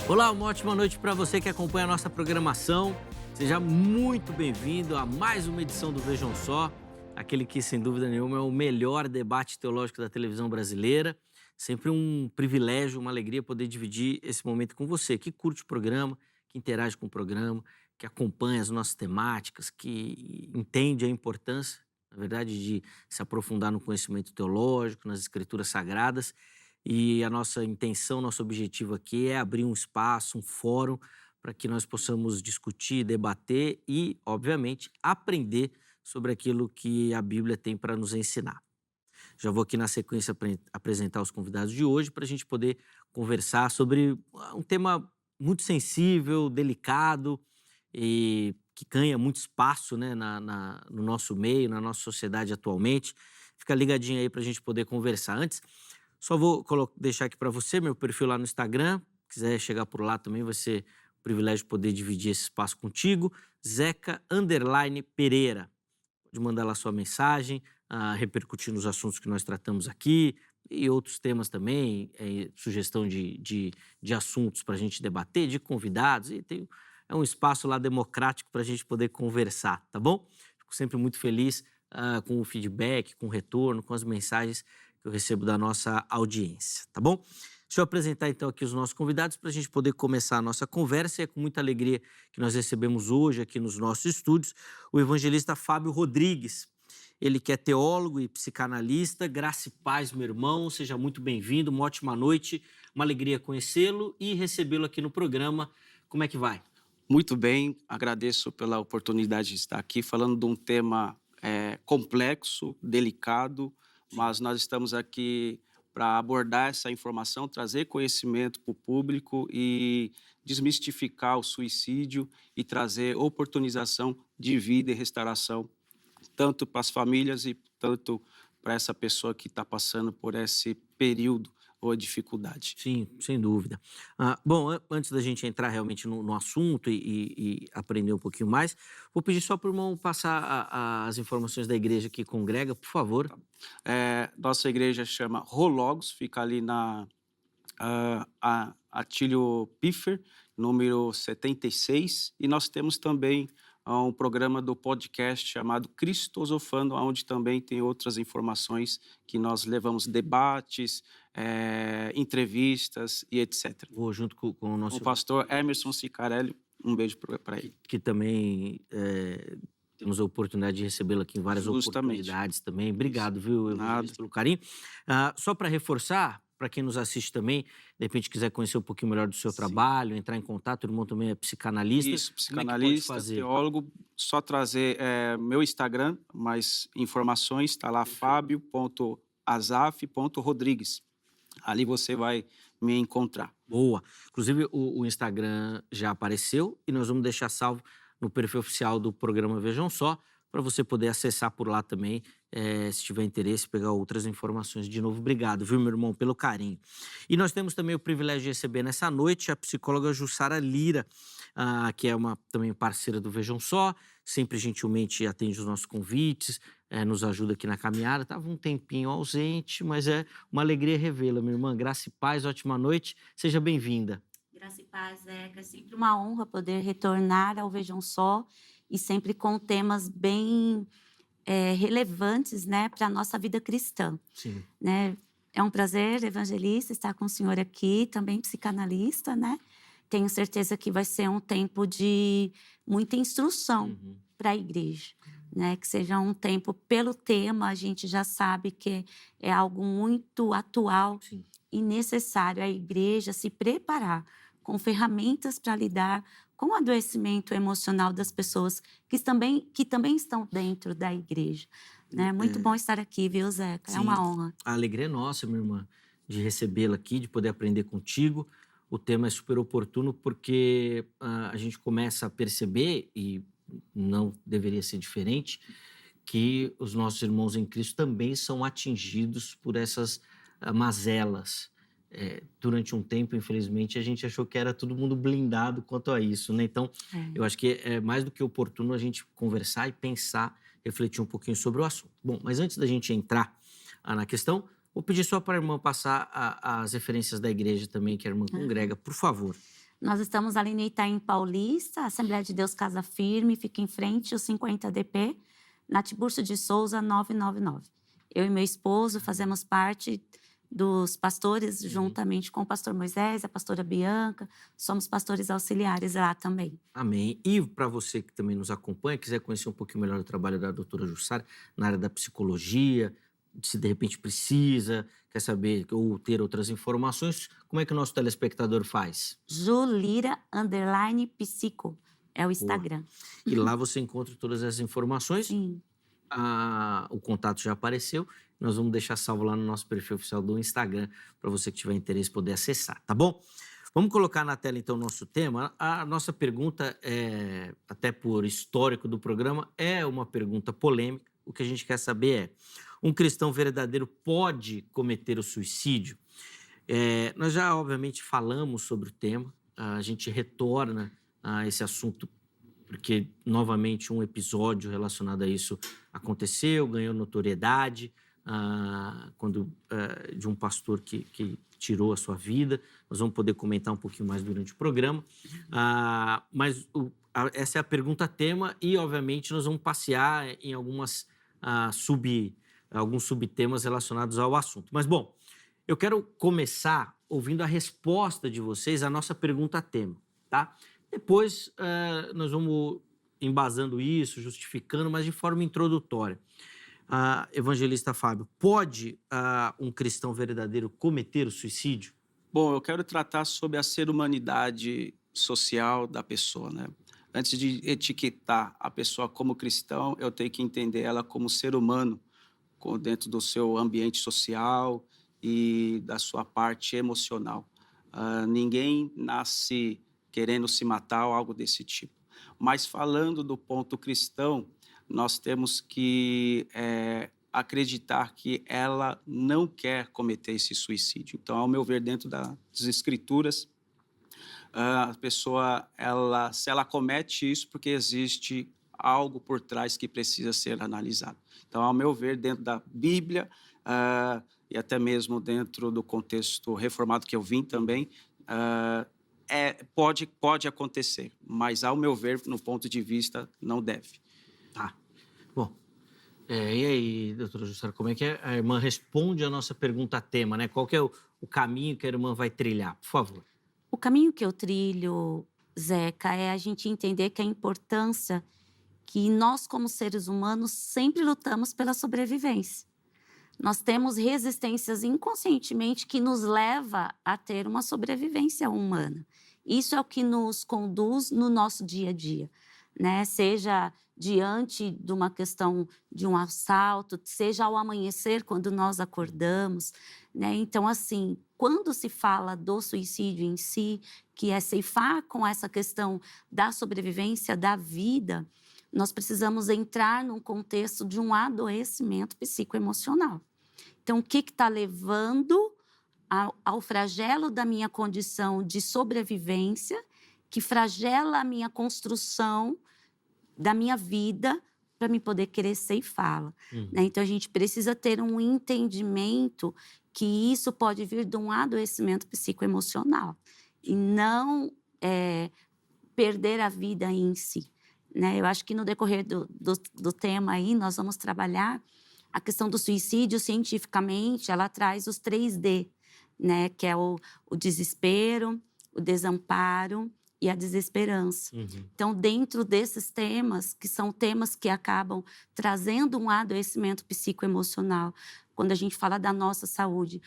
Olá, uma ótima noite para você que acompanha a nossa programação. Seja muito bem-vindo a mais uma edição do Vejam Só, aquele que, sem dúvida nenhuma, é o melhor debate teológico da televisão brasileira. Sempre um privilégio, uma alegria poder dividir esse momento com você, que curte o programa, que interage com o programa, que acompanha as nossas temáticas, que entende a importância, na verdade, de se aprofundar no conhecimento teológico, nas escrituras sagradas. E a nossa intenção, nosso objetivo aqui é abrir um espaço, um fórum, para que nós possamos discutir, debater e, obviamente, aprender sobre aquilo que a Bíblia tem para nos ensinar. Já vou aqui na sequência apresentar os convidados de hoje para a gente poder conversar sobre um tema muito sensível, delicado e que ganha muito espaço, né, no nosso meio, na nossa sociedade atualmente. Fica ligadinho aí para a gente poder conversar. Antes, só vou deixar aqui para você meu perfil lá no Instagram. Se quiser chegar por lá também, vai ser um privilégio poder dividir esse espaço contigo. Zeca_Pereira. Pode mandar lá sua mensagem, repercutindo os assuntos que nós tratamos aqui e outros temas também, sugestão de assuntos para a gente debater, de convidados. É um espaço lá democrático para a gente poder conversar, tá bom? Fico sempre muito feliz com o feedback, com o retorno, com as mensagens que eu recebo da nossa audiência, tá bom? Deixa eu apresentar então aqui os nossos convidados para a gente poder começar a nossa conversa. E é com muita alegria que nós recebemos hoje aqui nos nossos estúdios o evangelista Fábio Rodrigues. Ele que é teólogo e psicanalista. Graça e paz, meu irmão, seja muito bem-vindo, uma ótima noite, uma alegria conhecê-lo e recebê-lo aqui no programa. Como é que vai? Muito bem, agradeço pela oportunidade de estar aqui falando de um tema complexo, delicado, mas nós estamos aqui para abordar essa informação, trazer conhecimento para o público e desmistificar o suicídio e trazer oportunização de vida e restauração, tanto para as famílias e tanto para essa pessoa que está passando por esse período ou dificuldade. Sim, sem dúvida. Bom, antes da gente entrar realmente no assunto e aprender um pouquinho mais, vou pedir só para o irmão passar as informações da igreja que congrega, por favor. Nossa igreja chama Rologos, fica ali na Atílio Piffer, número 76, e nós temos também um programa do podcast chamado Cristosofando, onde também tem outras informações que nós levamos debates, entrevistas e etc. Vou junto com o O nosso pastor Emerson Cicarelli, um beijo para ele. que também temos a oportunidade de recebê-lo aqui em várias Justamente. oportunidades também. Obrigado, viu, Nada. evangelista, pelo carinho. Só para reforçar, para quem nos assiste também, de repente quiser conhecer um pouquinho melhor do seu trabalho, entrar em contato, o irmão também é psicanalista. Isso, Como é que pode psicanalista, fazer? teólogo, só trazer meu Instagram, mais informações, está lá fabio.azaf.rodrigues. Ali você vai me encontrar. Boa. Inclusive, o Instagram já apareceu e nós vamos deixar salvo no perfil oficial do programa Vejam Só, para você poder acessar por lá também, se tiver interesse, pegar outras informações. De novo, obrigado, viu, meu irmão, pelo carinho. E nós temos também o privilégio de receber nessa noite a psicóloga Jussara Lira, que é também parceira do Vejam Só, sempre gentilmente atende os nossos convites, nos ajuda aqui na caminhada. Estava um tempinho ausente, mas é uma alegria revê-la, minha irmã. Graça e paz, ótima noite, seja bem-vinda. Graça e paz, Zeca. É sempre uma honra poder retornar ao Vejam Só e sempre com temas bem relevantes, né, para a nossa vida cristã. Sim. Né? É um prazer, evangelista, estar com o senhor aqui, também psicanalista, né? Tenho certeza que vai ser um tempo de muita instrução para a igreja, né? Que seja um tempo, pelo tema, a gente já sabe que é algo muito atual. Sim. E necessário a igreja se preparar com ferramentas para lidar com o adoecimento emocional das pessoas que também estão dentro da igreja. Né? Muito bom estar aqui, viu, Zeca? Sim. É uma honra. A alegria é nossa, minha irmã, de recebê-la aqui, de poder aprender contigo. O tema é super oportuno porque a gente começa a perceber, e não deveria ser diferente, que os nossos irmãos em Cristo também são atingidos por essas mazelas. Durante um tempo, infelizmente, a gente achou que era todo mundo blindado quanto a isso, né? Então, eu acho que é mais do que oportuno a gente conversar e pensar, refletir um pouquinho sobre o assunto. Bom, mas antes da gente entrar na questão, vou pedir só para a irmã passar as referências da igreja também, que a irmã congrega, por favor. Nós estamos ali no Itaim Paulista, a Assembleia de Deus Casa Firme, fica em frente ao 50DP, na Tiburcio de Souza 999. Eu e meu esposo fazemos parte dos pastores, juntamente com o pastor Moisés, a pastora Bianca, somos pastores auxiliares lá também. Amém. E para você que também nos acompanha, quiser conhecer um pouquinho melhor o trabalho da doutora Jussara na área da psicologia, se de repente precisa, quer saber ou ter outras informações, como é que o nosso telespectador faz? Julira_psico é o Instagram. E lá você encontra todas as informações. Sim. O contato já apareceu. Nós vamos deixar salvo lá no nosso perfil oficial do Instagram para você que tiver interesse poder acessar, tá bom? Vamos colocar na tela então o nosso tema. A nossa pergunta, até por histórico do programa, é uma pergunta polêmica. O que a gente quer saber é: um cristão verdadeiro pode cometer o suicídio? Nós já, obviamente, falamos sobre o tema. A gente retorna a esse assunto porque, novamente, um episódio relacionado a isso aconteceu, ganhou notoriedade, de um pastor que tirou a sua vida. Nós vamos poder comentar um pouquinho mais durante o programa. Mas essa é a pergunta-tema e, obviamente, nós vamos passear em alguns subtemas relacionados ao assunto. Mas, bom, eu quero começar ouvindo a resposta de vocês à nossa pergunta-tema, tá? Depois, nós vamos embasando isso, justificando, mas de forma introdutória. Evangelista Fábio, pode um cristão verdadeiro cometer o suicídio? Bom, eu quero tratar sobre a ser-humanidade social da pessoa, né? Antes de etiquetar a pessoa como cristão, eu tenho que entender ela como ser humano, dentro do seu ambiente social e da sua parte emocional. Ninguém nasce querendo se matar ou algo desse tipo. Mas falando do ponto cristão, nós temos que acreditar que ela não quer cometer esse suicídio. Então, ao meu ver, dentro das Escrituras, a pessoa, se ela comete isso porque existe algo por trás que precisa ser analisado. Então, ao meu ver, dentro da Bíblia e até mesmo dentro do contexto reformado que eu vim também, pode acontecer, mas, ao meu ver, no ponto de vista, não deve. Tá. Bom, e aí, doutora Jussara, como é que a irmã responde a nossa pergunta-tema, né? Qual que é o caminho que a irmã vai trilhar? Por favor. O caminho que eu trilho, Zeca, é a gente entender que a importância que nós, como seres humanos, sempre lutamos pela sobrevivência. Nós temos resistências inconscientemente que nos leva a ter uma sobrevivência humana. Isso é o que nos conduz no nosso dia a dia, né? Seja diante de uma questão de um assalto, seja ao amanhecer, quando nós acordamos, né? Então, assim, quando se fala do suicídio em si, que é ceifar com essa questão da sobrevivência da vida, nós precisamos entrar num contexto de um adoecimento psicoemocional. Então, o que está levando ao flagelo da minha condição de sobrevivência, que flagela a minha construção da minha vida para me poder querer ceifá-la. Né? Então, a gente precisa ter um entendimento que isso pode vir de um adoecimento psicoemocional e não perder a vida em si. Né? Eu acho que no decorrer do tema aí, nós vamos trabalhar a questão do suicídio cientificamente. Ela traz os 3D, né? Que é o desespero, o desamparo e a desesperança. Então, dentro desses temas, que são temas que acabam trazendo um adoecimento psicoemocional, quando a gente fala da nossa saúde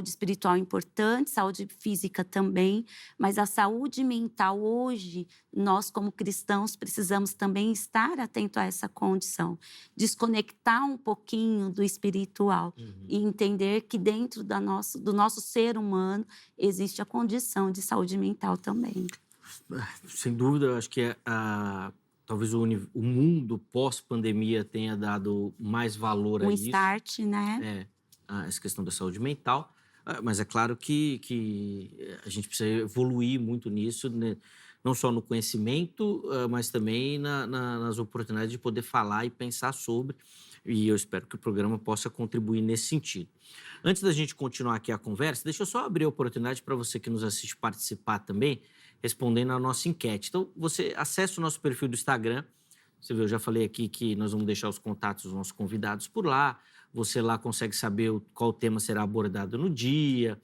espiritual é importante, saúde física também, mas a saúde mental hoje, nós como cristãos precisamos também estar atento a essa condição, desconectar um pouquinho do espiritual e entender que dentro do nosso ser humano existe a condição de saúde mental também. Sem dúvida, eu acho que talvez o mundo pós-pandemia tenha dado mais valor a isso. Um start, né? Essa questão da saúde mental. Mas é claro que a gente precisa evoluir muito nisso, né? Não só no conhecimento, mas também nas oportunidades de poder falar e pensar sobre. E eu espero que o programa possa contribuir nesse sentido. Antes da gente continuar aqui a conversa, deixa eu só abrir a oportunidade para você que nos assiste participar também. respondendo a nossa enquete. Então, você acessa o nosso perfil do Instagram. Você viu, eu já falei aqui que nós vamos deixar os contatos dos nossos convidados por lá. Você lá consegue saber qual tema será abordado no dia,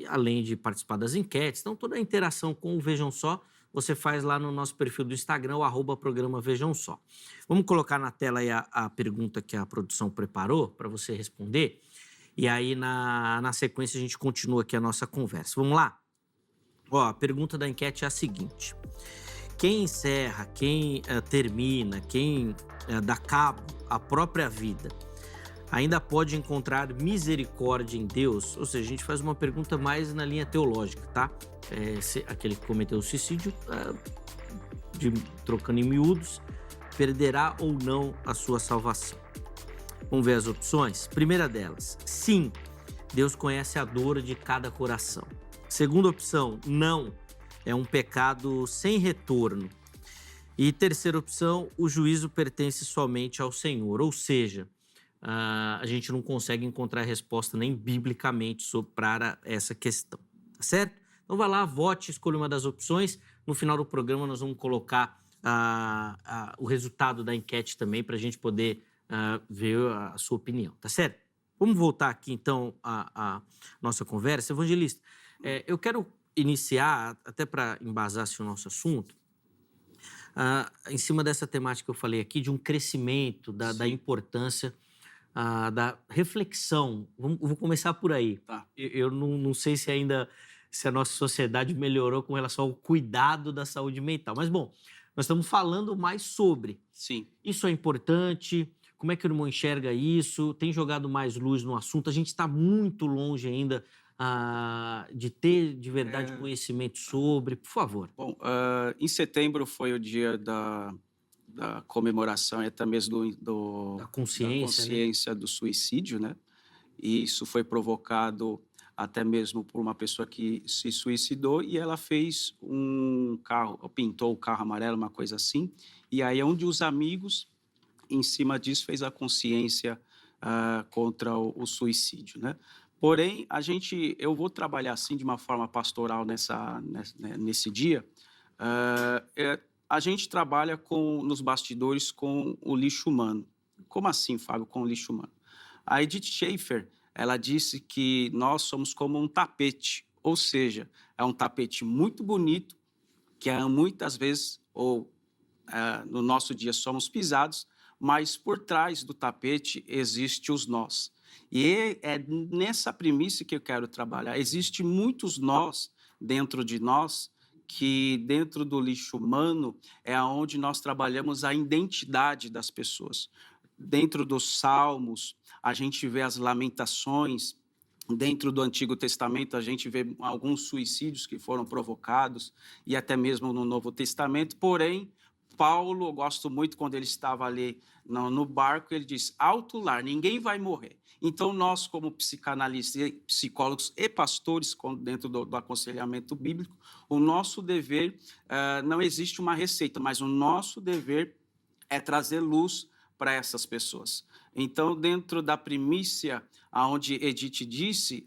além de participar das enquetes. Então, toda a interação com o Vejam Só, você faz lá no nosso perfil do Instagram, o @programa Vejam Só. Vamos colocar na tela aí a pergunta que a produção preparou para você responder. E aí, na sequência, a gente continua aqui a nossa conversa. Vamos lá? Ó, a pergunta da enquete é a seguinte. Quem encerra, quem termina, quem dá cabo à própria vida, ainda pode encontrar misericórdia em Deus? Ou seja, a gente faz uma pergunta mais na linha teológica, tá? Se aquele que cometeu o suicídio, trocando em miúdos, perderá ou não a sua salvação? Vamos ver as opções? Primeira delas, sim, Deus conhece a dor de cada coração. Segunda opção, não, é um pecado sem retorno. E terceira opção, o juízo pertence somente ao Senhor, ou seja, a gente não consegue encontrar resposta nem biblicamente para essa questão, tá certo? Então vai lá, vote, escolha uma das opções. No final do programa nós vamos colocar o resultado da enquete também para a gente poder ver a sua opinião, tá certo? Vamos voltar aqui então à nossa conversa. Evangelista, eu quero iniciar, até para embasar o nosso assunto, em cima dessa temática que eu falei aqui, de um crescimento, da importância da reflexão. Vou começar por aí. Tá. Eu não sei se a nossa sociedade melhorou com relação ao cuidado da saúde mental. Mas, bom, nós estamos falando mais sobre. Sim. Isso é importante? Como é que o irmão enxerga isso? Tem jogado mais luz no assunto? A gente está muito longe ainda de ter de verdade conhecimento sobre. Por favor. Bom, em setembro foi o dia da comemoração e até mesmo Da consciência, do suicídio, né? E isso foi provocado até mesmo por uma pessoa que se suicidou e ela fez pintou o carro amarelo, uma coisa assim. E aí um dos amigos, em cima disso, fez a consciência contra o suicídio, né? Porém, eu vou trabalhar assim de uma forma pastoral nesse dia. A gente trabalha nos bastidores com o lixo humano. Como assim, Fábio, com o lixo humano? A Edith Schaefer, ela disse que nós somos como um tapete, ou seja, é um tapete muito bonito, que muitas vezes, no nosso dia, somos pisados, mas por trás do tapete existe os nós. E é nessa premissa que eu quero trabalhar. Existem muitos nós dentro de nós, que dentro do lixo humano é onde nós trabalhamos a identidade das pessoas. Dentro dos Salmos, a gente vê as lamentações. Dentro do Antigo Testamento, a gente vê alguns suicídios que foram provocados, e até mesmo no Novo Testamento. Porém, Paulo, eu gosto muito quando ele estava ali no barco, ele diz, alto lar, ninguém vai morrer. Então, nós, como psicanalistas, psicólogos e pastores, dentro do aconselhamento bíblico, o nosso dever, não existe uma receita, mas o nosso dever é trazer luz para essas pessoas. Então, dentro da primícia, aonde Edith disse,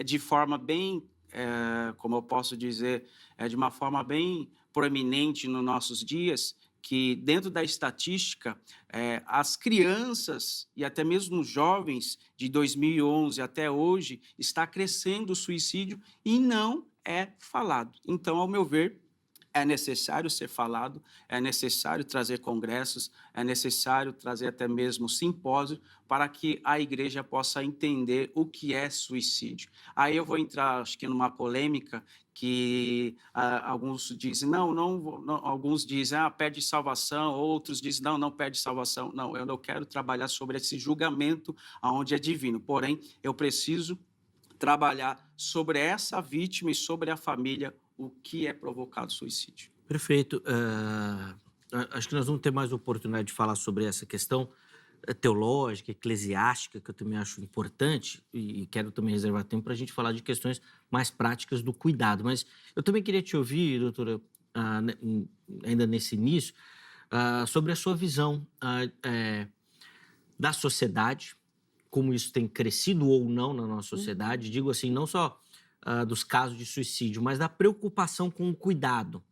de forma bem, como eu posso dizer, de uma forma bem proeminente nos nossos dias, que dentro da estatística, as crianças e até mesmo os jovens de 2011 até hoje, está crescendo o suicídio e não é falado. Então, ao meu ver, é necessário ser falado, é necessário trazer congressos, é necessário trazer até mesmo simpósio para que a igreja possa entender o que é suicídio. Aí eu vou entrar, acho que, numa polêmica que alguns dizem, não, alguns dizem, perde salvação, outros dizem, não perde salvação. Não, eu não quero trabalhar sobre esse julgamento onde é divino, porém, eu preciso trabalhar sobre essa vítima e sobre a família, o que é provocado suicídio. Perfeito. Acho que nós vamos ter mais oportunidade de falar sobre essa questão teológica, eclesiástica, que eu também acho importante, e quero também reservar tempo para a gente falar de questões mais práticas do cuidado. Mas eu também queria te ouvir, doutora, ainda nesse início, sobre a sua visão da sociedade, como isso tem crescido ou não na nossa sociedade. Digo assim, não só dos casos de suicídio, mas da preocupação com o cuidado.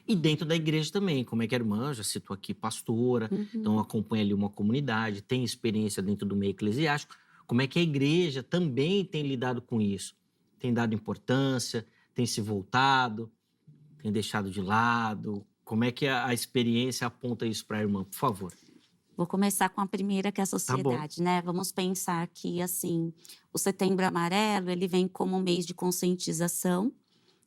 E dentro da igreja também, como é que a irmã, já citou aqui, pastora, então acompanha ali uma comunidade, tem experiência dentro do meio eclesiástico. Como é que a igreja também tem lidado com isso? Tem dado importância, tem se voltado, tem deixado de lado? Como é que a experiência aponta isso para a irmã, por favor? Vou começar com a primeira, que é a Tá bom. sociedade, né? Vamos pensar que, assim, o Setembro Amarelo, ele vem como um mês de conscientização,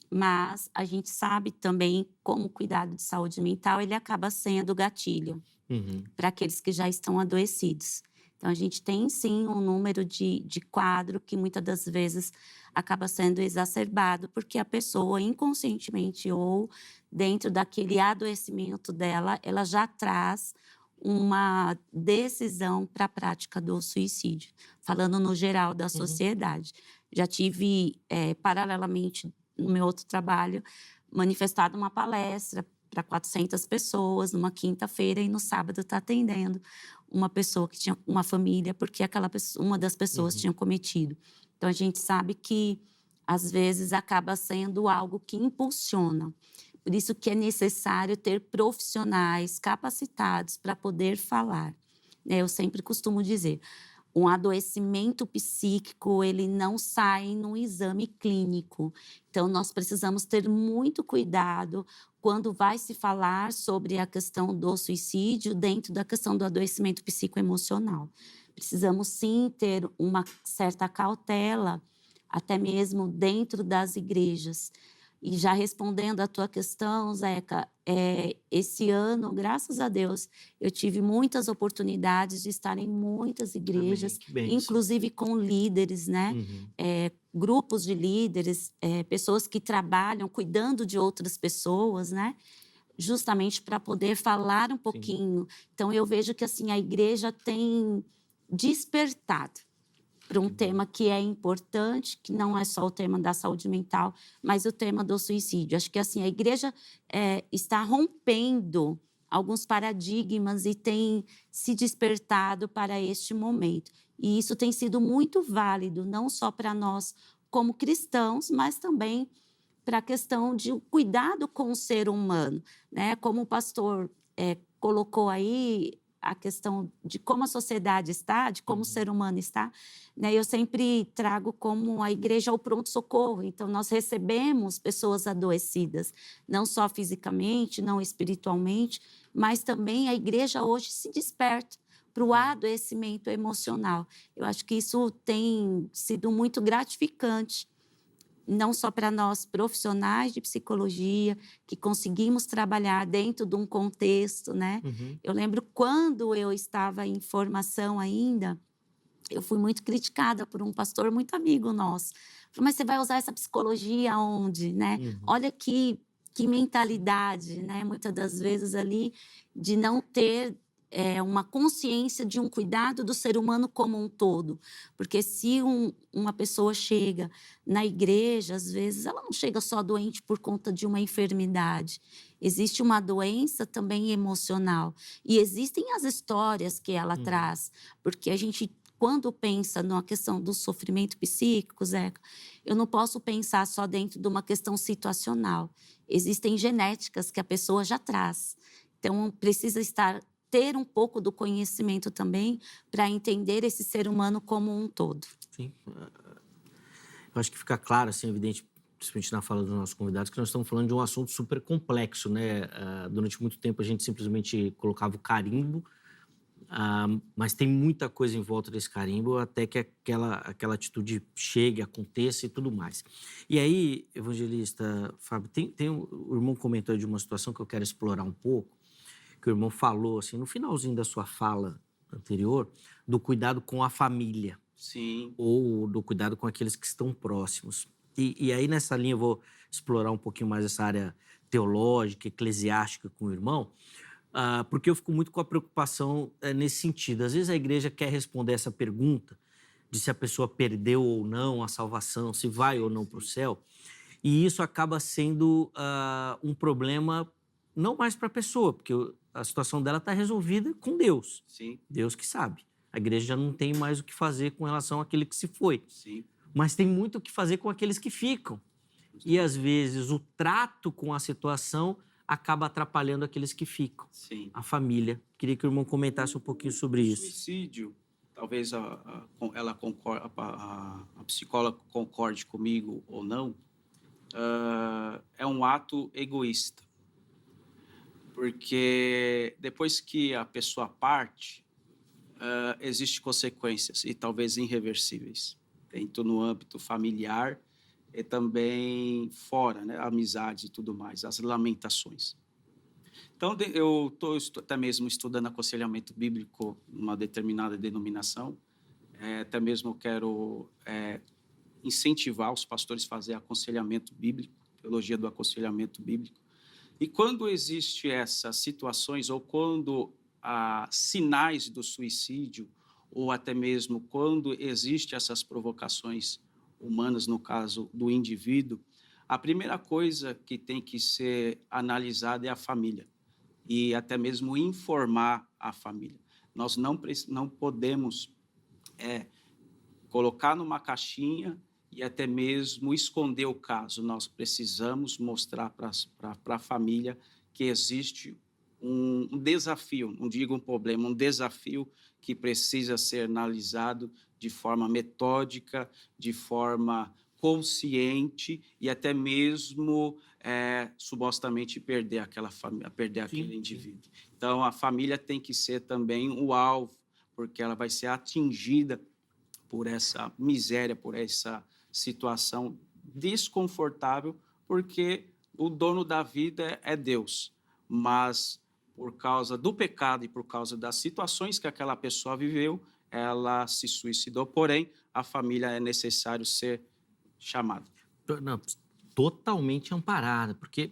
mas a gente sabe também como o cuidado de saúde mental, ele acaba sendo gatilho Uhum. para aqueles que já estão adoecidos. Então, a gente tem, sim, um número de quadro que muitas das vezes acaba sendo exacerbado, porque a pessoa, inconscientemente ou dentro daquele adoecimento dela, ela já traz uma decisão para a prática do suicídio, falando no geral da sociedade. Já tive, paralelamente, no meu outro trabalho, manifestado uma palestra para 400 pessoas numa quinta-feira e no sábado está atendendo uma pessoa que tinha uma família porque uma das pessoas tinha cometido. Então a gente sabe que às vezes acaba sendo algo que impulsiona. Por isso que é necessário ter profissionais capacitados para poder falar, né? Eu sempre costumo dizer, um adoecimento psíquico, ele não sai num exame clínico. Então, nós precisamos ter muito cuidado quando vai se falar sobre a questão do suicídio dentro da questão do adoecimento psicoemocional. Precisamos, sim, ter uma certa cautela, até mesmo dentro das igrejas. E já respondendo à tua questão, Zeca, esse ano, graças a Deus, eu tive muitas oportunidades de estar em muitas igrejas, Amém, que bênção. inclusive com líderes, né? Grupos de líderes, pessoas que trabalham cuidando de outras pessoas, né? Justamente para poder falar um pouquinho. Então, eu vejo que assim a igreja tem despertado para um tema que é importante, que não é só o tema da saúde mental, mas o tema do suicídio. Acho que assim a igreja está rompendo alguns paradigmas e tem se despertado para este momento. E isso tem sido muito válido, não só para nós como cristãos, mas também para a questão de cuidado com o ser humano, né? Como o pastor colocou aí, a questão de como a sociedade está, de como o ser humano está, né? Eu sempre trago como a igreja o pronto-socorro. Então, nós recebemos pessoas adoecidas, não só fisicamente, não espiritualmente, mas também a igreja hoje se desperta para o adoecimento emocional. Eu acho que isso tem sido muito gratificante, não só para nós profissionais de psicologia, que conseguimos trabalhar dentro de um contexto, né? Eu lembro quando eu estava em formação ainda, eu fui muito criticada por um pastor muito amigo nosso. Falei, mas você vai usar essa psicologia aonde, né? Olha que mentalidade, né? Muitas das vezes ali, de não ter uma consciência de um cuidado do ser humano como um todo. Porque se uma pessoa chega na igreja, às vezes, ela não chega só doente por conta de uma enfermidade. Existe uma doença também emocional. E existem as histórias que ela traz. Porque a gente, quando pensa na questão do sofrimento psíquico, Zeca, eu não posso pensar só dentro de uma questão situacional. Existem genéticas que a pessoa já traz. Então, precisa ter um pouco do conhecimento também para entender esse ser humano como um todo. Sim. Eu acho que fica claro, assim, evidente, principalmente na fala dos nossos convidados, que nós estamos falando de um assunto super complexo, né? Durante muito tempo a gente simplesmente colocava o carimbo, mas tem muita coisa em volta desse carimbo até que aquela atitude chegue, aconteça e tudo mais. E aí, evangelista Fábio, o irmão comentou de uma situação que eu quero explorar um pouco, que o irmão falou, assim, no finalzinho da sua fala anterior, do cuidado com a família. Sim. Ou do cuidado com aqueles que estão próximos. E aí, nessa linha, eu vou explorar um pouquinho mais essa área teológica, eclesiástica com o irmão, porque eu fico muito com a preocupação nesse sentido. Às vezes a igreja quer responder essa pergunta de se a pessoa perdeu ou não a salvação, se vai ou não para o céu, e isso acaba sendo um problema não mais para a pessoa, porque a situação dela está resolvida com Deus. Sim. Deus que sabe. A igreja já não tem mais o que fazer com relação àquele que se foi. Sim. mas tem muito o que fazer com aqueles que ficam. E, às vezes, o trato com a situação acaba atrapalhando aqueles que ficam. Sim. A família. Queria que o irmão comentasse um pouquinho sobre O isso. suicídio, talvez ela concorde, a psicóloga concorde comigo ou não, é um ato egoísta. Porque depois que a pessoa parte, existem consequências, e talvez irreversíveis, tanto no âmbito familiar e também fora, né? Amizades e tudo mais, as lamentações. Então, eu estou até mesmo estudando aconselhamento bíblico numa determinada denominação, até mesmo quero incentivar os pastores a fazer aconselhamento bíblico, teologia do aconselhamento bíblico. E quando existe essas situações, ou quando há sinais do suicídio, ou até mesmo quando existem essas provocações humanas, no caso do indivíduo, a primeira coisa que tem que ser analisada é a família, e até mesmo informar a família. Nós não podemos colocar numa caixinha e até mesmo esconder o caso. Nós precisamos mostrar para a família que existe um desafio, não digo um problema, um desafio que precisa ser analisado de forma metódica, de forma consciente e até mesmo supostamente perder aquela família, perder aquele indivíduo. Então, a família tem que ser também o alvo, porque ela vai ser atingida por essa miséria, por essa situação desconfortável, porque o dono da vida é Deus, mas por causa do pecado e por causa das situações que aquela pessoa viveu, ela se suicidou. Porém, a família é necessário ser chamada. Não, totalmente amparada, porque,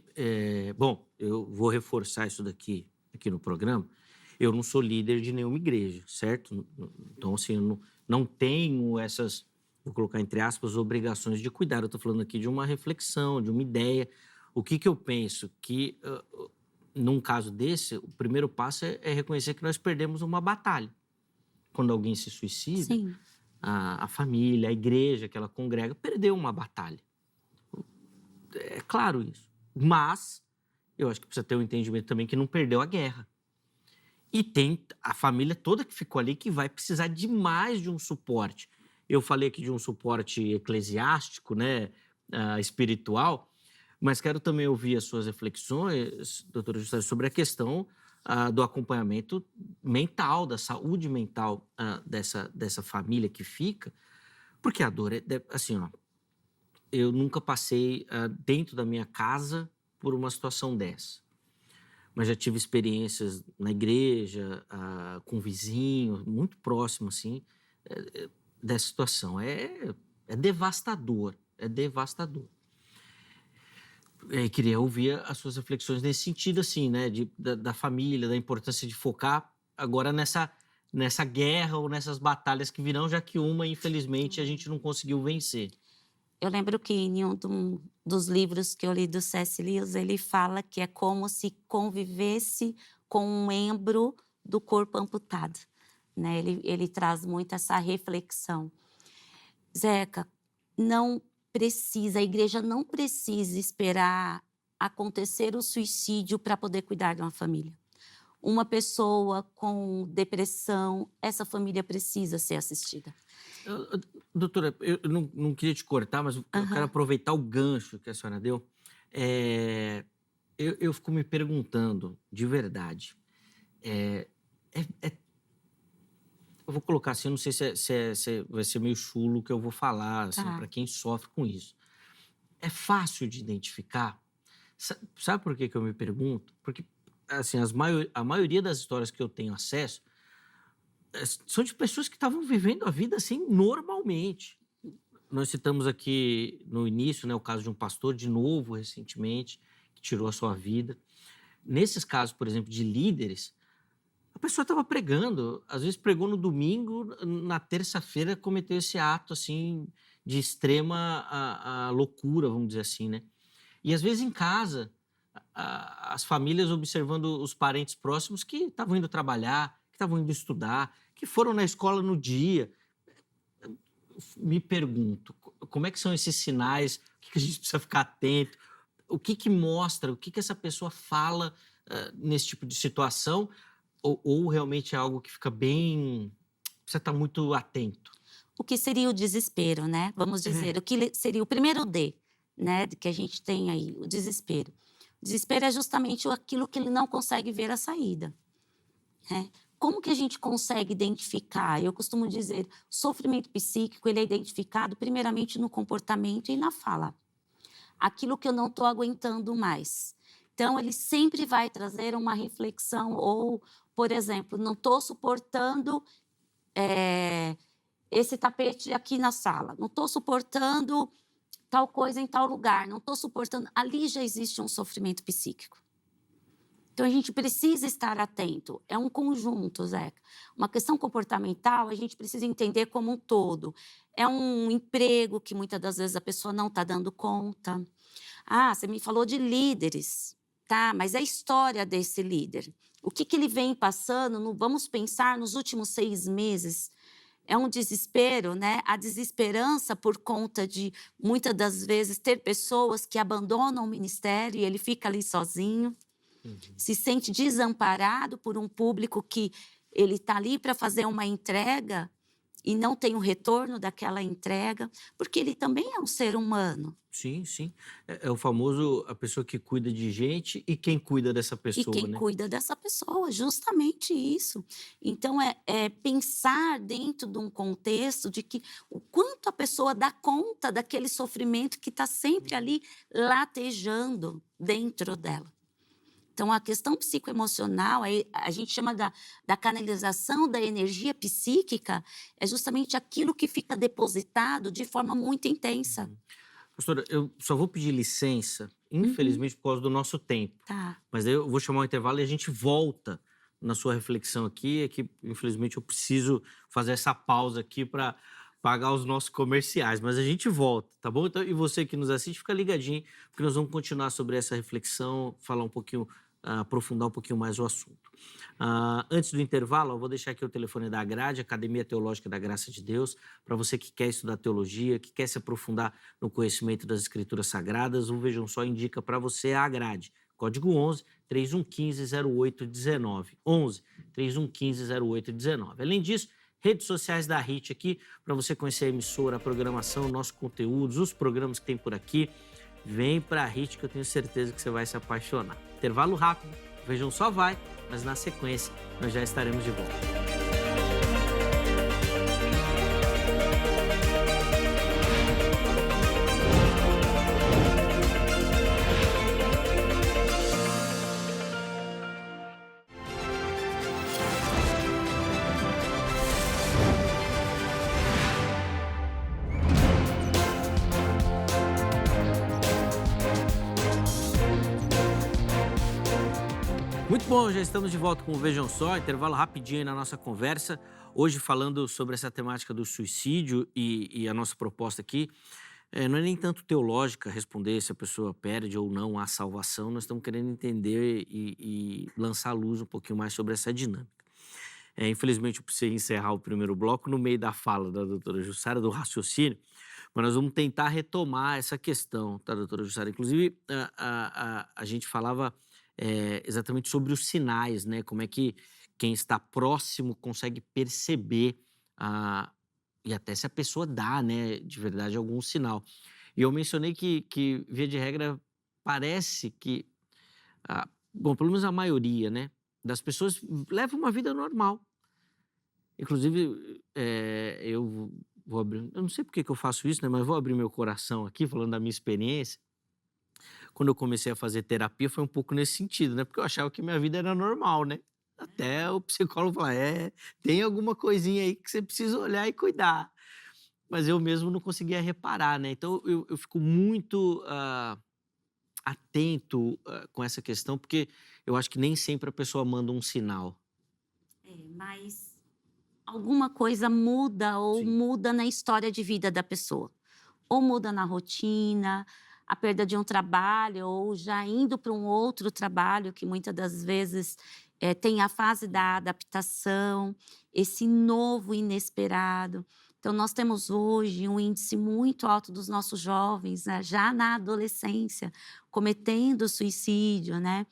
bom, eu vou reforçar isso aqui no programa. Eu não sou líder de nenhuma igreja, certo? Então, assim, eu não tenho essas, vou colocar entre aspas, obrigações de cuidar. Eu estou falando aqui de uma reflexão, de uma ideia. O que eu penso? Que, num caso desse, o primeiro passo é reconhecer que nós perdemos uma batalha. Quando alguém se suicida, a família, a igreja que ela congrega, perdeu uma batalha. É claro isso. Mas eu acho que precisa ter um entendimento também que não perdeu a guerra. E tem a família toda que ficou ali que vai precisar de mais de um suporte. Eu falei aqui de um suporte eclesiástico, né, espiritual, mas quero também ouvir as suas reflexões, doutora Juscelio, sobre a questão do acompanhamento mental, da saúde mental dessa família que fica, porque a dor assim, ó, eu nunca passei dentro da minha casa por uma situação dessa. Mas já tive experiências na igreja, com vizinhos, muito próximo, assim, dessa situação. É devastador, é devastador. Queria ouvir as suas reflexões nesse sentido, assim, né, da família, da importância de focar agora nessa guerra ou nessas batalhas que virão, já que uma, infelizmente, a gente não conseguiu vencer. Eu lembro que em um dos livros que eu li do C.S. Lewis, ele fala que é como se convivesse com um membro do corpo amputado, né? Ele traz muito essa reflexão. Zeca, a igreja não precisa esperar acontecer o suicídio para poder cuidar de uma família. Uma pessoa com depressão, essa família precisa ser assistida. Doutora, eu não queria te cortar, mas eu quero aproveitar o gancho que a senhora deu. Eu fico me perguntando, de verdade, eu vou colocar assim, eu não sei se vai ser meio chulo o que eu vou falar, assim, para quem sofre com isso. É fácil de identificar? Sabe por que eu me pergunto? Porque, assim, a maioria das histórias que eu tenho acesso são de pessoas que estavam vivendo a vida assim normalmente. Nós citamos aqui no início, né, o caso de um pastor, de novo, recentemente, que tirou a sua vida. Nesses casos, por exemplo, de líderes, a pessoa estava pregando, às vezes pregou no domingo, na terça-feira cometeu esse ato assim de extrema loucura, vamos dizer assim, né? E às vezes em casa, as famílias observando os parentes próximos que estavam indo trabalhar, que estavam indo estudar, que foram na escola no dia. me pergunto, como é que são esses sinais? O que a gente precisa ficar atento? O que mostra? O que essa pessoa fala nesse tipo de situação? Ou realmente é algo que fica bem... Precisa estar muito atento? O que seria o desespero, né? Vamos dizer, o que seria o primeiro D, né? Que a gente tem aí, o desespero. O desespero é justamente aquilo que ele não consegue ver a saída, né? Como que a gente consegue identificar? Eu costumo dizer, o sofrimento psíquico, ele é identificado primeiramente no comportamento e na fala. Aquilo que eu não estou aguentando mais. Então, ele sempre vai trazer uma reflexão ou, por exemplo, não estou suportando esse tapete aqui na sala, não estou suportando tal coisa em tal lugar, não estou suportando... Ali já existe um sofrimento psíquico. Então, a gente precisa estar atento. É um conjunto, Zeca. Uma questão comportamental, a gente precisa entender como um todo. É um emprego que muitas das vezes a pessoa não está dando conta. Ah, você me falou de líderes, tá? Mas é a história desse líder. O que ele vem passando, vamos pensar nos últimos 6 meses. É um desespero, né? A desesperança por conta de, muitas das vezes, ter pessoas que abandonam o ministério e ele fica ali sozinho. Se sente desamparado por um público que ele está ali para fazer uma entrega e não tem o retorno daquela entrega, porque ele também é um ser humano. Sim, sim. É o famoso, a pessoa que cuida de gente e quem cuida dessa E pessoa, quem né? cuida dessa pessoa, justamente isso. Então, é pensar dentro de um contexto de que o quanto a pessoa dá conta daquele sofrimento que está sempre ali latejando dentro dela. Então, a questão psicoemocional, a gente chama da canalização da energia psíquica, é justamente aquilo que fica depositado de forma muito intensa. Pastora, eu só vou pedir licença, infelizmente, por causa do nosso tempo. Tá. Mas daí eu vou chamar o intervalo e a gente volta na sua reflexão aqui. É que, infelizmente, eu preciso fazer essa pausa aqui para pagar os nossos comerciais. Mas a gente volta, tá bom? Então, e você que nos assiste, fica ligadinho, porque nós vamos continuar sobre essa reflexão, falar um pouquinho, aprofundar um pouquinho mais o assunto. Antes do intervalo, eu vou deixar aqui o telefone da Agrade, Academia Teológica da Graça de Deus, para você que quer estudar teologia, que quer se aprofundar no conhecimento das Escrituras Sagradas. O Vejam Só indica para você a Agrade. Código 11 3115 0819. 11 3115 0819. Além disso, redes sociais da HIT aqui, para você conhecer a emissora, a programação, nossos conteúdos, os programas que tem por aqui. Vem para a HIT que eu tenho certeza que você vai se apaixonar. Intervalo rápido, Vejam Só vai, mas na sequência nós já estaremos de volta. Muito bom, já estamos de volta com o Vejam Só, intervalo rapidinho aí na nossa conversa. Hoje falando sobre essa temática do suicídio e a nossa proposta aqui não é nem tanto teológica responder se a pessoa perde ou não a salvação, nós estamos querendo entender e lançar a luz um pouquinho mais sobre essa dinâmica. Infelizmente eu precisei encerrar o primeiro bloco no meio da fala da doutora Jussara, do raciocínio, mas nós vamos tentar retomar essa questão, tá, doutora Jussara? Inclusive, a gente falava exatamente sobre os sinais, né? Como é que quem está próximo consegue perceber e até se a pessoa dá, né, de verdade, algum sinal. E eu mencionei que via de regra, parece que, bom, pelo menos a maioria, né, das pessoas leva uma vida normal. Inclusive, eu vou abrir, eu não sei por que eu faço isso, né, mas vou abrir meu coração aqui, falando da minha experiência. Quando eu comecei a fazer terapia, foi um pouco nesse sentido, né? Porque eu achava que minha vida era normal, né? Até o psicólogo falar, tem alguma coisinha aí que você precisa olhar e cuidar. Mas eu mesmo não conseguia reparar, né? Então, eu fico muito atento com essa questão, porque eu acho que nem sempre a pessoa manda um sinal. Mas alguma coisa muda ou Sim. muda na história de vida da pessoa. Ou muda na rotina, a perda de um trabalho, ou já indo para um outro trabalho, que muitas das vezes tem a fase da adaptação, esse novo inesperado. Então, nós temos hoje um índice muito alto dos nossos jovens, né, já na adolescência, cometendo suicídio, né?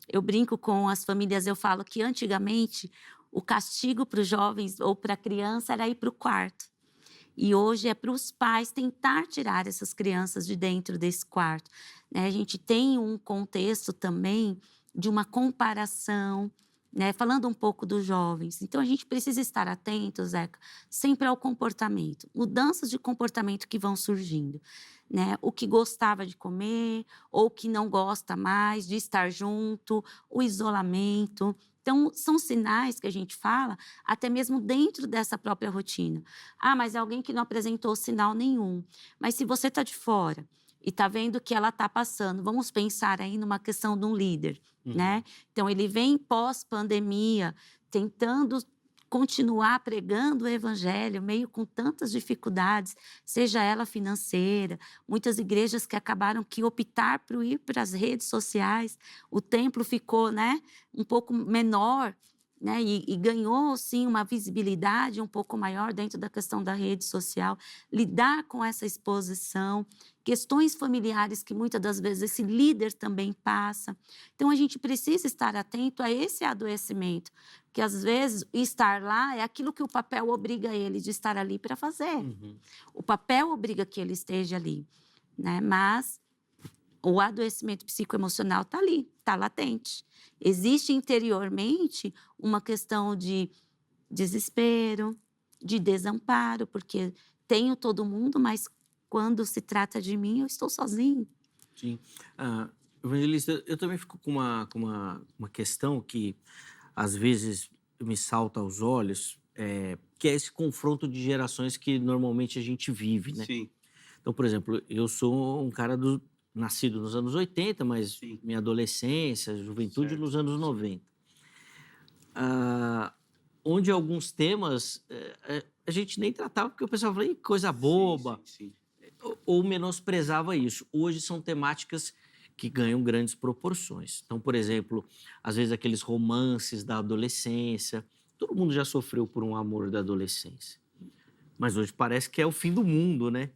Eu brinco com as famílias, eu falo que antigamente o castigo para os jovens ou para a criança era ir para o quarto. E hoje é para os pais tentar tirar essas crianças de dentro desse quarto, né? A gente tem um contexto também de uma comparação, né? Falando um pouco dos jovens. Então, a gente precisa estar atento, Zeca, sempre ao comportamento. Mudanças de comportamento que vão surgindo, né? O que gostava de comer, ou que não gosta mais de estar junto, o isolamento. Então, são sinais que a gente fala, até mesmo dentro dessa própria rotina. Ah, mas é alguém que não apresentou sinal nenhum. Mas se você está de fora e está vendo que ela está passando, vamos pensar aí numa questão de um líder, né? Então, ele vem pós-pandemia, tentando continuar pregando o evangelho, meio com tantas dificuldades, seja ela financeira, muitas igrejas que acabaram que optar por ir para as redes sociais, o templo ficou, né, um pouco menor, né, e ganhou, sim, uma visibilidade um pouco maior dentro da questão da rede social, lidar com essa exposição, questões familiares que muitas das vezes esse líder também passa. Então, a gente precisa estar atento a esse adoecimento, que às vezes estar lá é aquilo que o papel obriga ele de estar ali para fazer. O papel obriga que ele esteja ali, né? Mas o adoecimento psicoemocional está ali, está latente. Existe interiormente uma questão de desespero, de desamparo, porque tenho todo mundo, mas quando se trata de mim, eu estou sozinho. Sim. Evangelista, eu também fico com uma questão que às vezes me salta aos olhos, que é esse confronto de gerações que normalmente a gente vive, né? Sim, Então, por exemplo, eu sou um cara nascido nos anos 80, mas sim. minha adolescência, juventude Certo. nos anos 90. Onde alguns temas a gente nem tratava, porque o pessoal falava, "Ih, coisa boba", Sim, sim. ou menosprezava isso. Hoje são temáticas que ganham grandes proporções. Então, por exemplo, às vezes aqueles romances da adolescência, todo mundo já sofreu por um amor da adolescência, mas hoje parece que é o fim do mundo, né?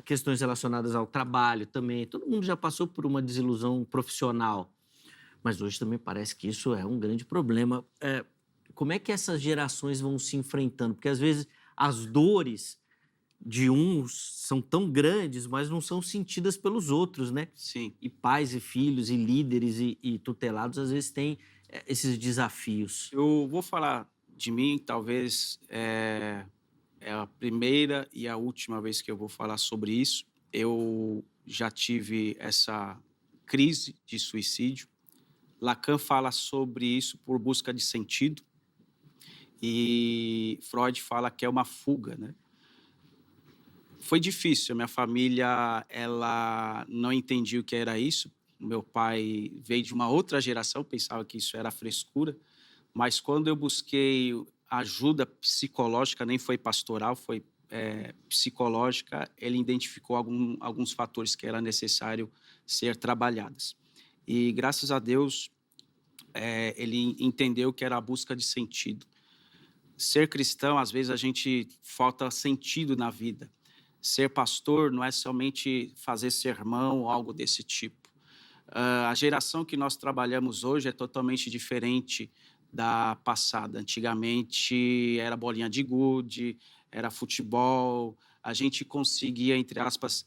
Questões relacionadas ao trabalho também, todo mundo já passou por uma desilusão profissional, mas hoje também parece que isso é um grande problema. Como é que essas gerações vão se enfrentando? Porque às vezes as dores de uns são tão grandes, mas não são sentidas pelos outros, né? Sim. E pais e filhos e líderes e tutelados às vezes têm esses desafios. Eu vou falar de mim, talvez é a primeira e a última vez que eu vou falar sobre isso. Eu já tive essa crise de suicídio. Lacan fala sobre isso por busca de sentido e Freud fala que é uma fuga, né? Foi difícil, a minha família, ela não entendia o que era isso. Meu pai veio de uma outra geração, pensava que isso era frescura, mas quando eu busquei ajuda psicológica, nem foi pastoral, foi psicológica, ele identificou alguns fatores que era necessário ser trabalhados. E graças a Deus, ele entendeu que era a busca de sentido. Ser cristão, às vezes a gente falta sentido na vida. Ser pastor não é somente fazer sermão ou algo desse tipo. A geração que nós trabalhamos hoje é totalmente diferente da passada. Antigamente era bolinha de gude, era futebol, a gente conseguia, entre aspas,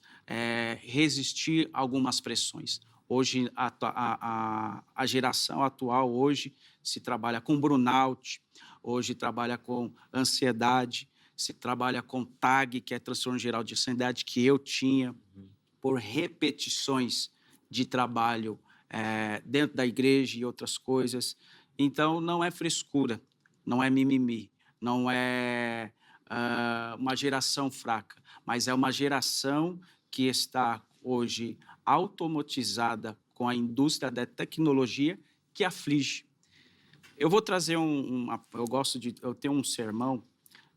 resistir a algumas pressões. Hoje, a geração atual hoje se trabalha com burnout, hoje trabalha com ansiedade, se trabalha com TAG, que é transtorno geral de ansiedade, que eu tinha, por repetições de trabalho dentro da igreja e outras coisas. Então, não é frescura, não é mimimi, não é uma geração fraca, mas é uma geração que está hoje automatizada com a indústria da tecnologia que aflige. Eu vou trazer eu tenho um sermão,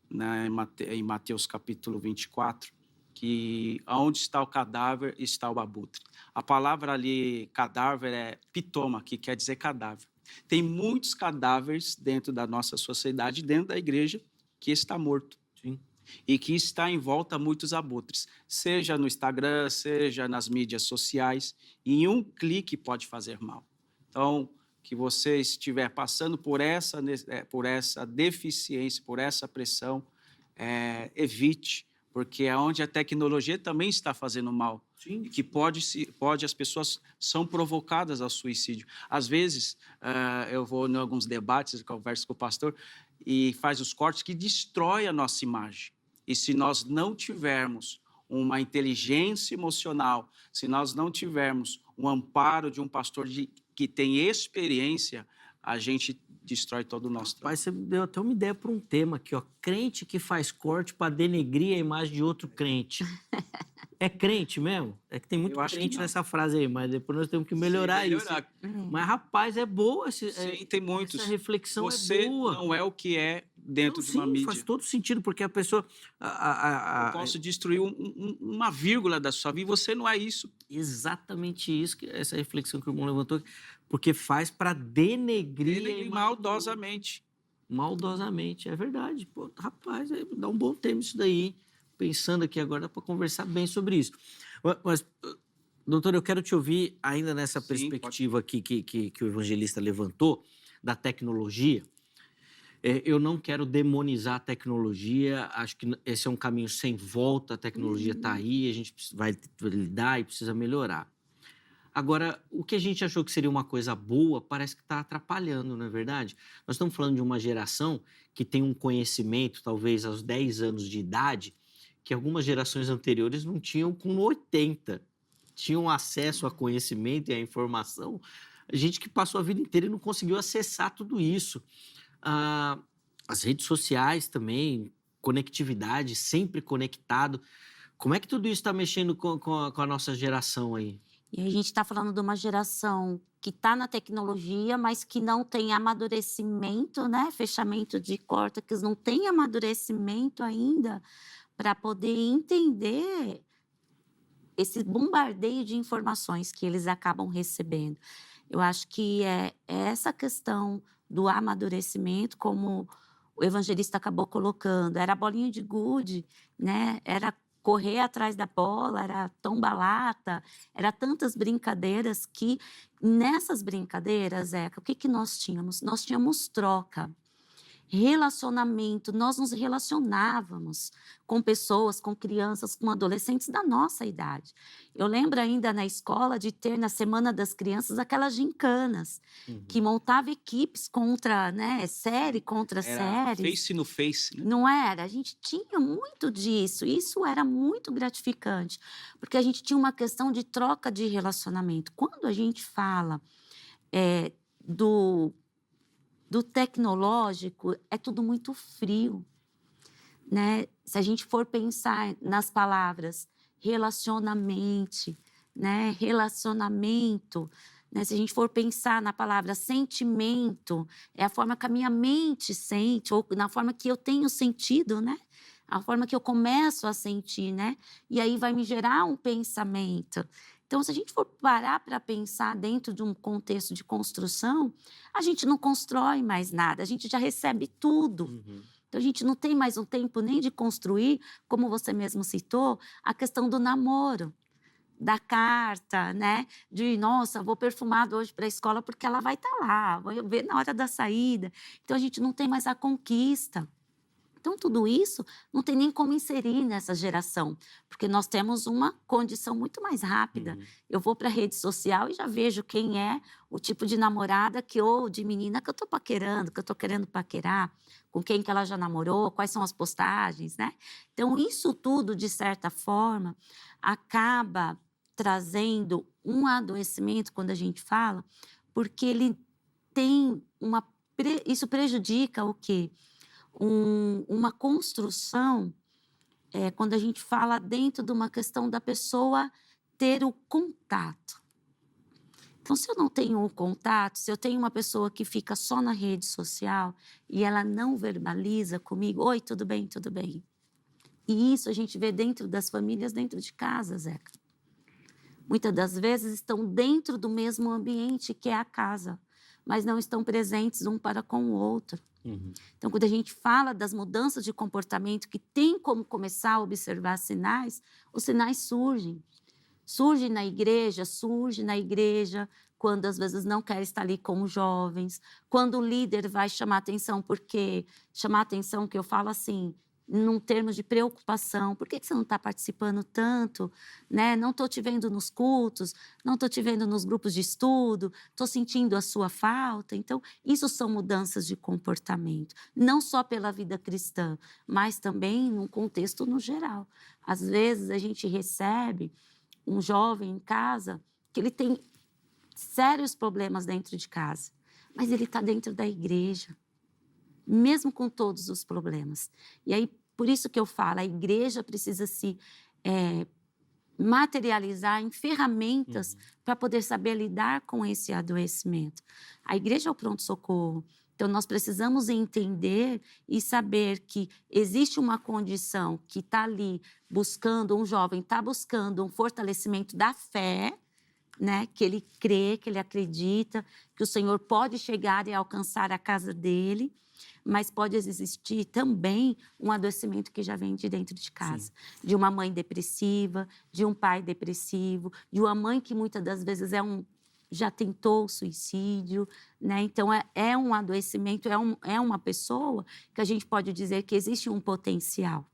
né, em Mateus capítulo 24, que aonde está o cadáver, está o abutre. A palavra ali, cadáver, é pitoma, que quer dizer cadáver. Tem muitos cadáveres dentro da nossa sociedade, dentro da igreja, que está morto. Sim. E que está em volta a muitos abutres, seja no Instagram, seja nas mídias sociais, e em um clique pode fazer mal. Então, que você estiver passando por essa deficiência, por essa pressão, evite, porque é onde a tecnologia também está fazendo mal. Sim. E que pode as pessoas são provocadas ao suicídio. Às vezes, eu vou em alguns debates, converso com o pastor, e faz os cortes que destrói a nossa imagem. E se nós não tivermos uma inteligência emocional, se nós não tivermos um amparo de um pastor que tem experiência, a gente destrói todo o nosso trabalho. Mas você deu até uma ideia para um tema aqui, ó. Crente que faz corte para denegrir a imagem de outro crente. É crente mesmo? É que tem muito Eu acho que crente não. nessa frase aí, mas depois nós temos que melhorar isso. Mas, rapaz, é boa Sim, tem muitos. essa reflexão Você é boa. não é o que é dentro Não, de uma sim, mídia. faz todo sentido, porque a pessoa... Eu posso destruir uma vírgula da sua vida e você não é isso. Exatamente isso, essa reflexão que o irmão levantou, porque faz para denegrir a Ele imagem maldosamente. maldosamente, é verdade. Pô, rapaz, dá um bom tema isso daí. Pensando aqui agora, dá para conversar bem sobre isso. Mas, doutor, eu quero te ouvir ainda nessa Sim, perspectiva aqui que o evangelista levantou, da tecnologia. Eu não quero demonizar a tecnologia, acho que esse é um caminho sem volta, a tecnologia está aí, a gente vai lidar e precisa melhorar. Agora, o que a gente achou que seria uma coisa boa, parece que está atrapalhando, não é verdade? Nós estamos falando de uma geração que tem um conhecimento, talvez aos 10 anos de idade, que algumas gerações anteriores não tinham com 80. Tinham acesso a conhecimento e a informação. Gente que passou a vida inteira e não conseguiu acessar tudo isso. As redes sociais também, conectividade, sempre conectado. Como é que tudo isso está mexendo com a nossa geração aí? E a gente está falando de uma geração que está na tecnologia, mas que não tem amadurecimento, né? Fechamento de córtex, não tem amadurecimento ainda para poder entender esse bombardeio de informações que eles acabam recebendo. Eu acho que é essa questão do amadurecimento, como o evangelista acabou colocando, era bolinha de gude, né? Era correr atrás da bola, era tomba-lata, era tantas brincadeiras que, nessas brincadeiras, Zeca, o que nós tínhamos? Nós tínhamos troca, relacionamento, nós nos relacionávamos com pessoas, com crianças, com adolescentes da nossa idade. Eu lembro ainda na escola de ter, na Semana das Crianças, aquelas gincanas, que montava equipes contra, né, série contra Era série. face no face, né? Não era? A gente tinha muito disso. Isso era muito gratificante, porque a gente tinha uma questão de troca de relacionamento. Quando a gente fala do tecnológico, é tudo muito frio, né? Se a gente for pensar nas palavras relacionamento, né? Relacionamento, né? Se a gente for pensar na palavra sentimento, é a forma que a minha mente sente, ou na forma que eu tenho sentido, né? A forma que eu começo a sentir, né? E aí vai me gerar um pensamento. Então, se a gente for parar para pensar dentro de um contexto de construção, a gente não constrói mais nada, a gente já recebe tudo. Então, a gente não tem mais um tempo nem de construir, como você mesmo citou, a questão do namoro, da carta, né? De, nossa, vou perfumado hoje para a escola porque ela vai estar lá, vou ver na hora da saída. Então, a gente não tem mais a conquista. Então, tudo isso não tem nem como inserir nessa geração, porque nós temos uma condição muito mais rápida. Eu vou para a rede social e já vejo quem é o tipo de namorada ou de menina que eu estou paquerando, que eu estou querendo paquerar, com quem que ela já namorou, quais são as postagens, né? Então, isso tudo, de certa forma, acaba trazendo um adoecimento, quando a gente fala, porque ele tem isso prejudica o quê? Uma construção, quando a gente fala dentro de uma questão da pessoa ter o contato. Então, se eu não tenho o contato, se eu tenho uma pessoa que fica só na rede social e ela não verbaliza comigo, oi, tudo bem, tudo bem. E isso a gente vê dentro das famílias, dentro de casa, Zeca. Muitas das vezes estão dentro do mesmo ambiente que é a casa, mas não estão presentes um para com o outro. Então, quando a gente fala das mudanças de comportamento que tem como começar a observar sinais, os sinais surgem. Surge na igreja, quando às vezes não quer estar ali com os jovens, quando o líder vai chamar atenção, porque chamar atenção, que eu falo assim, num termos de preocupação, por que você não está participando tanto? Né? Não estou te vendo nos cultos, não estou te vendo nos grupos de estudo, estou sentindo a sua falta. Então, isso são mudanças de comportamento, não só pela vida cristã, mas também num contexto no geral. Às vezes a gente recebe um jovem em casa que ele tem sérios problemas dentro de casa, mas ele está dentro da igreja, mesmo com todos os problemas. E aí, por isso que eu falo, a igreja precisa se materializar em ferramentas para poder saber lidar com esse adoecimento. A igreja é o pronto-socorro. Então, nós precisamos entender e saber que existe uma condição que está ali buscando, um jovem está buscando um fortalecimento da fé, né? Que ele crê, que ele acredita, que o Senhor pode chegar e alcançar a casa dele, mas pode existir também um adoecimento que já vem de dentro de casa. Sim. De uma mãe depressiva, de um pai depressivo, de uma mãe que muitas das vezes já tentou o suicídio, né? Então, é um adoecimento, é uma pessoa que a gente pode dizer que existe um potencial.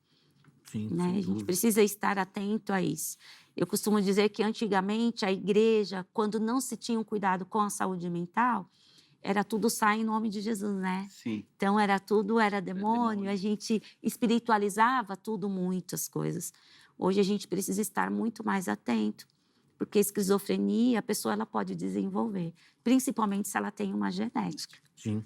Sim, né? A gente precisa estar atento a isso. Eu costumo dizer que antigamente a igreja, quando não se tinha um cuidado com a saúde mental, era tudo sai em nome de Jesus, né? Sim. Então, era demônio, a gente espiritualizava tudo, muitas coisas. Hoje a gente precisa estar muito mais atento, porque esquizofrenia a pessoa ela pode desenvolver, principalmente se ela tem uma genética. Sim.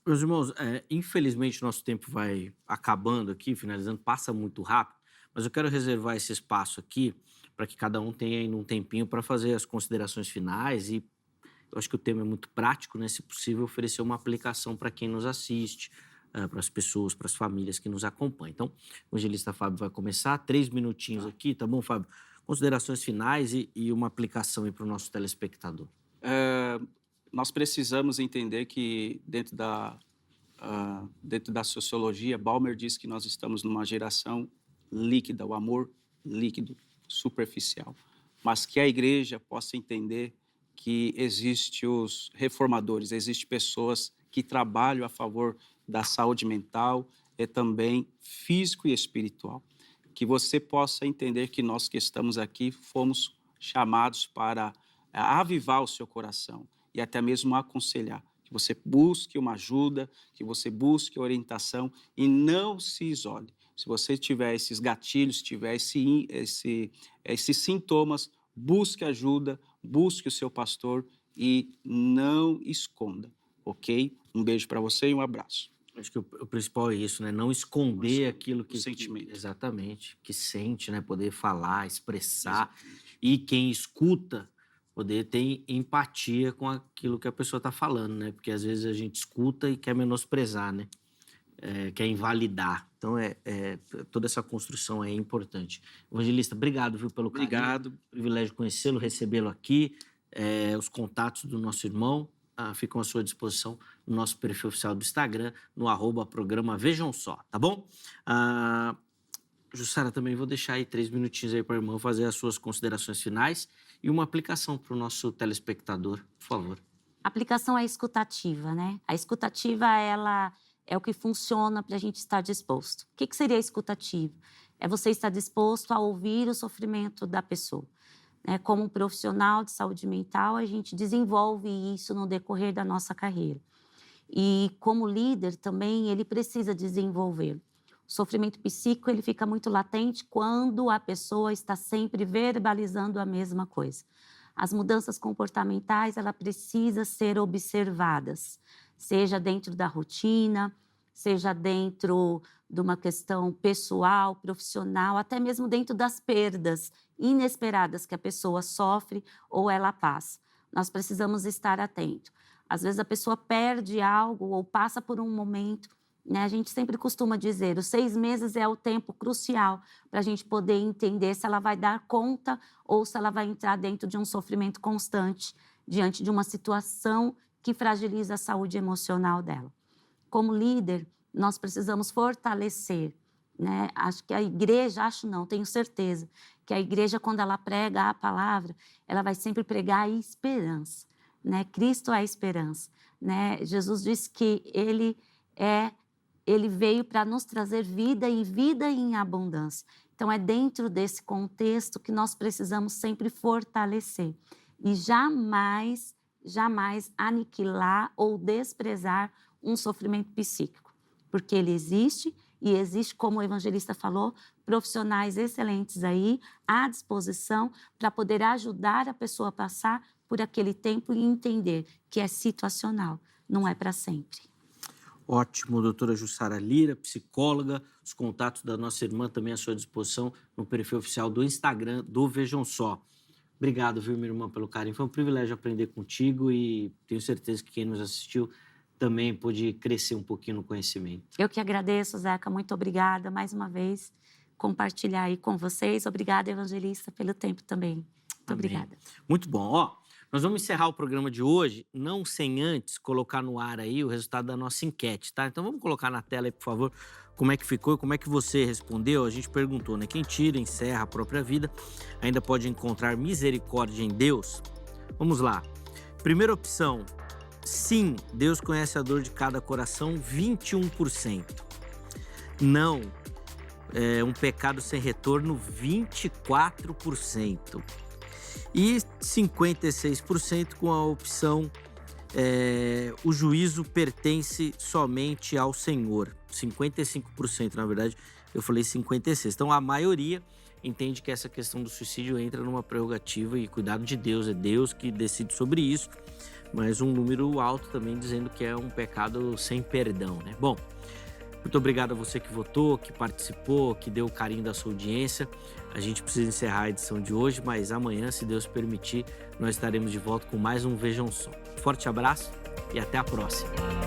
Meus irmãos, infelizmente nosso tempo vai acabando aqui, finalizando, passa muito rápido, mas eu quero reservar esse espaço aqui para que cada um tenha ainda um tempinho para fazer as considerações finais e eu acho que o tema é muito prático, né? Se possível, oferecer uma aplicação para quem nos assiste, para as pessoas, para as famílias que nos acompanham. Então, o evangelista Fábio vai começar, 3 minutinhos aqui, tá bom, Fábio? Considerações finais e uma aplicação aí para o nosso telespectador. Nós precisamos entender que dentro da sociologia, Balmer diz que nós estamos numa geração líquida, o amor líquido, superficial, mas que a igreja possa entender que existe os reformadores, existem pessoas que trabalham a favor da saúde mental e também físico e espiritual. Que você possa entender que nós que estamos aqui fomos chamados para avivar o seu coração e até mesmo aconselhar. Que você busque uma ajuda, que você busque orientação e não se isole. Se você tiver esses gatilhos, tiver esses sintomas, busque ajuda, busque o seu pastor e não esconda, ok? Um beijo para você e um abraço. Acho que o principal é isso, né? Não esconder aquilo que... O sentimento. Exatamente, que sente, né? Poder falar, expressar. Exatamente. E quem escuta, poder ter empatia com aquilo que a pessoa está falando, né? Porque às vezes a gente escuta e quer menosprezar, né? Quer invalidar. Então, toda essa construção é importante. Evangelista, obrigado, viu, pelo carinho. Obrigado. Privilégio conhecê-lo, recebê-lo aqui. Os contatos do nosso irmão ficam à sua disposição no nosso perfil oficial do Instagram, no @programa Vejam Só, tá bom? Jussara, também vou deixar aí 3 minutinhos aí para o irmão fazer as suas considerações finais e uma aplicação para o nosso telespectador, por favor. A aplicação é escutativa, né? A escutativa, ela é o que funciona para a gente estar disposto. O que seria escutativo? É você estar disposto a ouvir o sofrimento da pessoa. Como um profissional de saúde mental, a gente desenvolve isso no decorrer da nossa carreira. E como líder também, ele precisa desenvolver. O sofrimento psíquico, ele fica muito latente quando a pessoa está sempre verbalizando a mesma coisa. As mudanças comportamentais, ela precisa ser observadas, seja dentro da rotina, seja dentro de uma questão pessoal, profissional, até mesmo dentro das perdas inesperadas que a pessoa sofre ou ela passa. Nós precisamos estar atentos. Às vezes a pessoa perde algo ou passa por um momento, né? A gente sempre costuma dizer, os 6 meses é o tempo crucial para a gente poder entender se ela vai dar conta ou se ela vai entrar dentro de um sofrimento constante diante de uma situação que fragiliza a saúde emocional dela. Como líder, nós precisamos fortalecer, né? Acho que a igreja, tenho certeza, que a igreja, quando ela prega a palavra, ela vai sempre pregar a esperança, né? Cristo é a esperança, né? Jesus disse que ele veio para nos trazer vida e vida em abundância. Então, é dentro desse contexto que nós precisamos sempre fortalecer e jamais aniquilar ou desprezar um sofrimento psíquico, porque ele existe e existe, como o evangelista falou, profissionais excelentes aí à disposição para poder ajudar a pessoa a passar por aquele tempo e entender que é situacional, não é para sempre. Ótimo, doutora Jussara Lira, psicóloga. Os contatos da nossa irmã também à sua disposição no perfil oficial do Instagram do Vejam Só. Obrigado, viu, minha irmã, pelo carinho. Foi um privilégio aprender contigo e tenho certeza que quem nos assistiu também pôde crescer um pouquinho no conhecimento. Eu que agradeço, Zeca. Muito obrigada mais uma vez compartilhar aí com vocês. Obrigada, evangelista, pelo tempo também. Muito obrigada. Muito bom. Ó, nós vamos encerrar o programa de hoje, não sem antes colocar no ar aí o resultado da nossa enquete, tá? Então vamos colocar na tela aí, por favor, como é que ficou e como é que você respondeu. A gente perguntou, né? Quem tira, encerra a própria vida, ainda pode encontrar misericórdia em Deus? Vamos lá. Primeira opção, sim, Deus conhece a dor de cada coração, 21%. Não, é um pecado sem retorno, 24%. E 56% com a opção o juízo pertence somente ao Senhor. 55%, na verdade, eu falei 56%. Então, a maioria entende que essa questão do suicídio entra numa prerrogativa e cuidado de Deus. É Deus que decide sobre isso, mas um número alto também dizendo que é um pecado sem perdão, né? Bom, muito obrigado a você que votou, que participou, que deu o carinho da sua audiência. A gente precisa encerrar a edição de hoje, mas amanhã, se Deus permitir, nós estaremos de volta com mais um Vejam Só. Forte abraço e até a próxima.